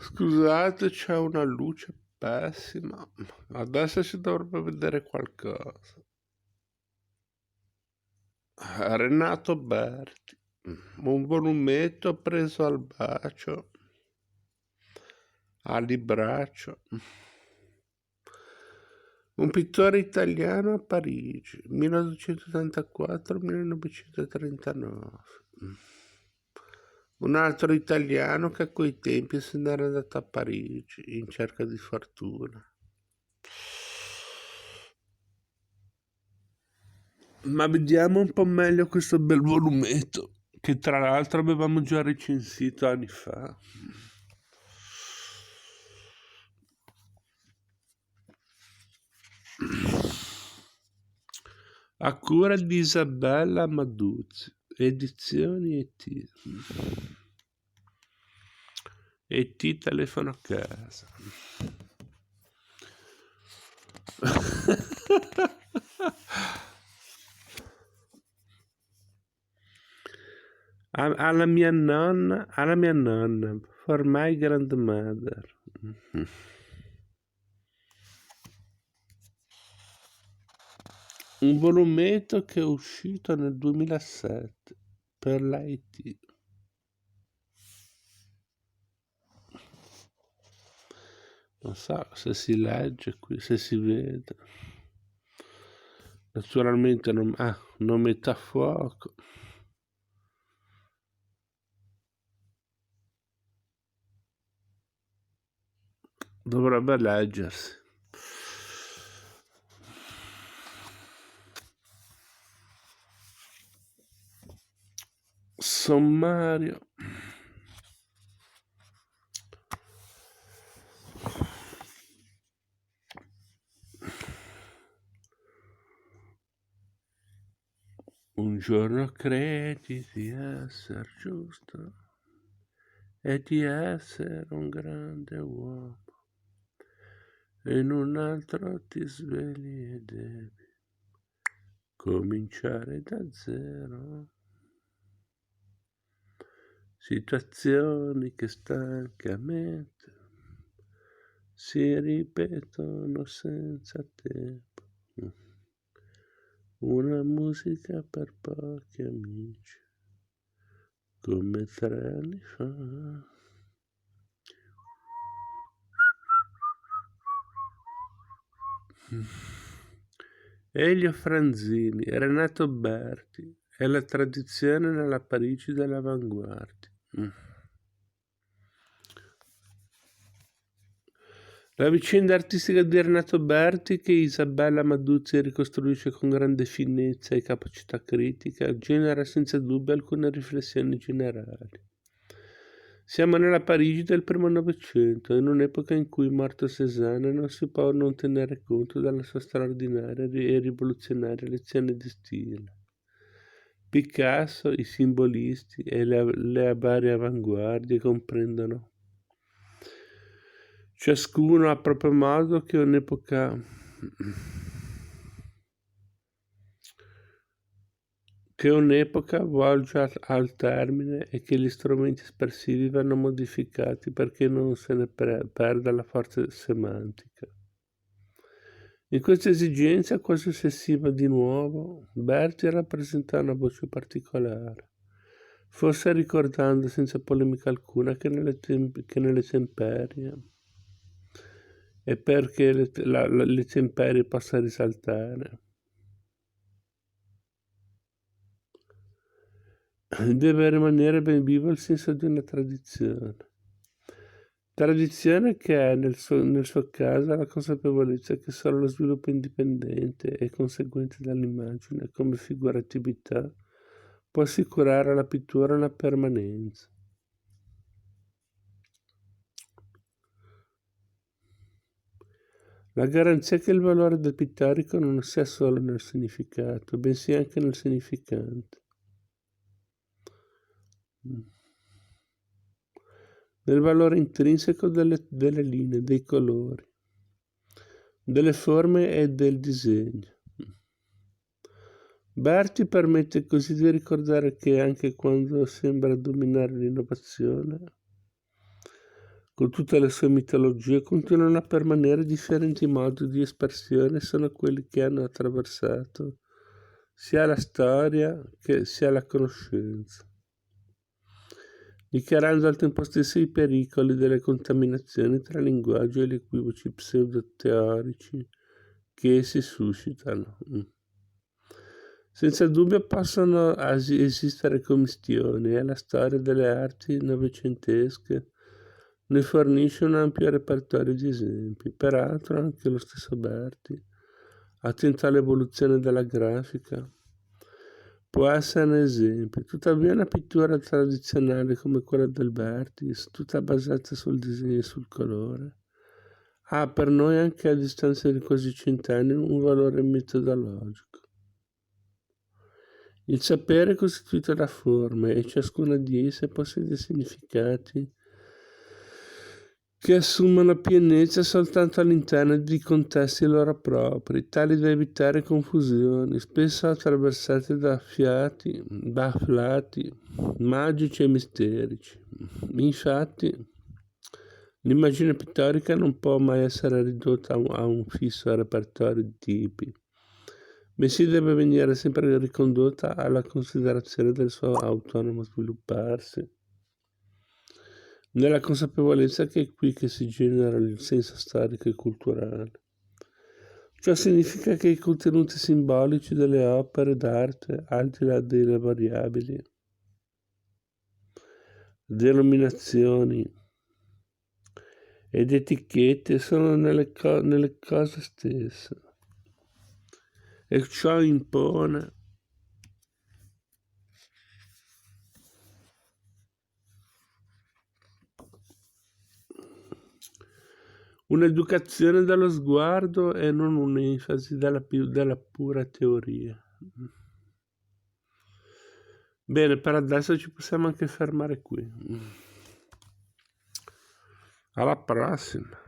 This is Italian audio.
Scusate, c'è una luce pessima. Adesso si dovrebbe vedere qualcosa. Renato Berti, un volumetto preso al bacio, a libraccio. Un pittore italiano a Parigi, 1884-1939. Un altro italiano che a quei tempi se n'era andato a Parigi in cerca di fortuna. Ma vediamo un po' meglio questo bel volumetto, che tra l'altro avevamo già recensito anni fa. A cura di Isabella Maduzzi, edizioni E.T. E.T. telefono a casa. alla mia nonna, for my grandmother. Un volumetto che è uscito nel 2007 per l'IT. Non so se si legge qui, se si vede. Naturalmente non mette a fuoco. Dovrebbe leggersi. Sommario. Un giorno credi di essere giusto e di essere un grande uomo, e in un altro ti svegli e devi cominciare da zero. Situazioni che stancamente si ripetono senza tempo. Una musica per pochi amici, come 3 anni fa. Elio Franzini, Renato Berti, è la tradizione nella Parigi dell'avanguardia. La vicenda artistica di Renato Berti, che Isabella Maduzzi ricostruisce con grande finezza e capacità critica, genera senza dubbio alcune riflessioni generali. Siamo nella Parigi del primo Novecento, in un'epoca in cui, morto Cézanne, non si può non tenere conto della sua straordinaria e rivoluzionaria lezione di stile. Picasso, i simbolisti e le varie avanguardie comprendono, ciascuno a proprio modo, che un'epoca volge al termine e che gli strumenti espressivi vanno modificati perché non se ne perda la forza semantica. In questa esigenza quasi ossessiva di nuovo, Berti rappresenta una voce particolare, forse ricordando senza polemica alcuna che nelle temperie, e perché le temperie possa risaltare, deve rimanere ben vivo il senso di una tradizione. Tradizione che è nel suo caso la consapevolezza che solo lo sviluppo indipendente e conseguente dall'immagine come figuratività può assicurare alla pittura una permanenza. La garanzia che il valore del pittorico non sia solo nel significato, bensì anche nel significante. Nel valore intrinseco delle linee, dei colori, delle forme e del disegno. Berti permette così di ricordare che anche quando sembra dominare l'innovazione, con tutte le sue mitologie, continuano a permanere differenti modi di espressione, sono quelli che hanno attraversato sia la storia che sia la conoscenza, dichiarando al tempo stesso i pericoli delle contaminazioni tra linguaggio e gli equivoci pseudo-teorici che essi suscitano. Senza dubbio possono esistere commistioni e la storia delle arti novecentesche ne fornisce un ampio repertorio di esempi. Peraltro anche lo stesso Berti, attento all'evoluzione della grafica, può essere un esempio. Tuttavia una pittura tradizionale come quella del Berti, tutta basata sul disegno e sul colore, ha per noi anche a distanza di quasi 100 anni un valore metodologico. Il sapere è costituito da forme e ciascuna di esse possiede significati che assumono pienezza soltanto all'interno di contesti loro propri, tali da evitare confusioni, spesso attraversate da fiati, bafflati, magici e misterici. Infatti, l'immagine pittorica non può mai essere ridotta a un fisso repertorio di tipi, bensì deve venire sempre ricondotta alla considerazione del suo autonomo svilupparsi, nella consapevolezza che è qui che si genera il senso storico e culturale. Ciò significa che i contenuti simbolici delle opere d'arte, al di là delle variabili, denominazioni ed etichette, sono nelle cose stesse. E ciò impone un'educazione dello sguardo e non un'enfasi della pura teoria. Bene, per adesso ci possiamo anche fermare qui. Alla prossima.